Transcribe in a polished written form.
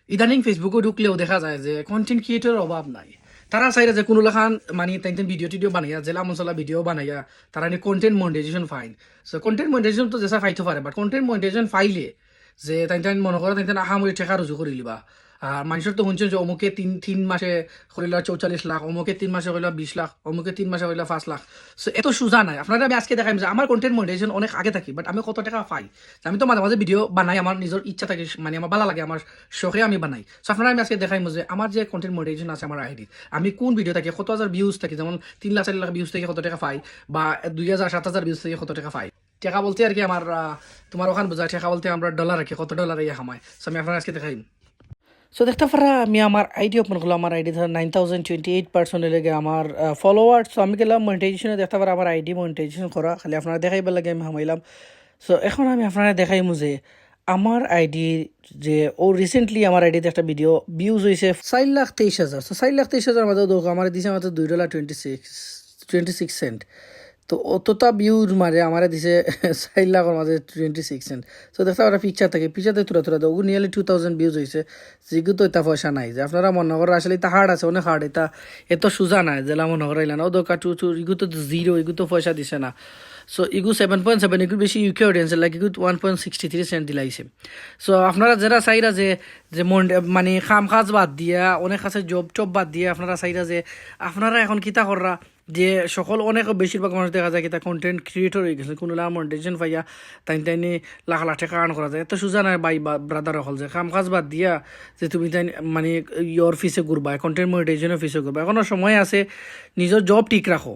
ইদানিং ফেসবুকে ঢুকলেও দেখা যায় যে কন্টেন্ট ক্রিয়েটরের অভাব নাই। তারা চাইরে যে কোনো লেখান মানে তাই ভিডিও টিডিও বানাইয়া জেলা মশলা ভিডিও বানাইয়া তারা নি কন্টেন্ট মনিটাইজেশন ফাইন। সো কন্টেন্ট মনিটাইজেশন তো যেসা ফাইতে পারে, বাট কন্টেন্ট মনিটাইজেশন ফাইলে যে তাই মনে করে তাই আহামরি ঠেকা রুজু করে লিবা। আর মানুষের তো শুনছেন যে অমুকে তিন মাসে করিলা 44 লাখ, অমুকে 3 মাসে করিলা 20 লাখ, অমুকে 3 মাসে করিলা 5 লাখ। সো এত সোজা নাই। আপনারা আমি আজকে দেখাইম যে আমার কন্টেন্ট মনিটাইজেশন অনেক আগে থাকি, বাট আমি কত টাকা পাই। আমি তো মাঝে মাঝে ভিডিও বানাই, আমার নিজের ইচ্ছা থাকে, মানে আমার ভালো লাগে, আমার শখে আমি বানাই। সো আপনারা আমি আজকে দেখাইম যে আমার যে কন্টেন্ট মনিটাইজেশন আছে আমার আইডি, আমি কোন ভিডিও থাকে কত হাজার ভিউজ থাকে, যেমন 3 লাখ 4 লাখ ভিউজ থেকে কত টাকা পাই, বা 2000 7000 ভিউজ থেকে কত টাকা পাই। টাকা বলতে আর কি আমার তোমার ওখান বোঝায়, টাকা বলতে আমরা ডলার আর কি, কত ডলার ইয়ে কামাই। সো আমি আপনার আজকে দেখাইম। সো দেখতে পারা আমি আমার আইডি ওপেন করলাম। আমার আইডি ধর 9028 লেগে আমার ফলোয়ার্স। সো আমি গেলাম মনিটাইজেশনে, দেখতে পারা আমার আইডি মনিটাইজেশন করা, খালি আপনারা দেখাইবার লাগে আমি হামাইলাম। সো এখন আমি আপনারা দেখাইমু যে আমার আইডি যে রিসেন্টলি আমার আইডিতে একটা ভিডিও ভিউজ হয়েছে 4,23,000। সো 4,23,000 মাঝে আমার দিছে মাত্র $2.26 তো অতটা ভিউজ মারে আমার দিছে 4 লাখের মাঝে 26 সেন্ট। তো দেখতে আমরা পিকচার থাকে, পিকচারতে তুরা ওগুলো নিয়ারলি 2,000 ভিউজ হয়েছে। যেগুলো তো এটা পয়সা নাই যে আপনারা মনে করেন আসলে এটা হার্ড আছে, অনেক হার্ড, এটা এত সোজা নাই জেলা মনে করাইলা না। ও দরকার এগুলো তো জিরো, এগুলো তো পয়সা দিছে না। সো ইগু 7.7, এগুলো বেশি ইউকে অডিয়েন্স লাইক এগুলো 1.63 সেন্ট দিলাইছে। সো আপনারা যারা চাইরা যে যে মানে কাম কাজ বাদ দিয়া, অনেক কাছে জব টব বাদ দিয়ে আপনারা চাইরা যে আপনারা এখন কিতা কররা যে সকল অনেক বেশিরভাগ মানুষ দেখা যায় কিতা কন্টেন্ট ক্রিয়েটর হয়ে গেছে, কোনো মনিটাইজেশন পাইয়া তাইনি লাখ লাখ টাকা আর্ন করা যায়। এত সোজা নাই বাই ব্রাদার হল যে কাম কাজ বাদ দিয়া যে তুমি তাই মানে ইয়র ফিসে ঘুরবা, কন্টেন্ট মনিটাইজেশনের ফিসে ঘুরবা। এখনো সময় আছে, নিজের জব ঠিক রাখো।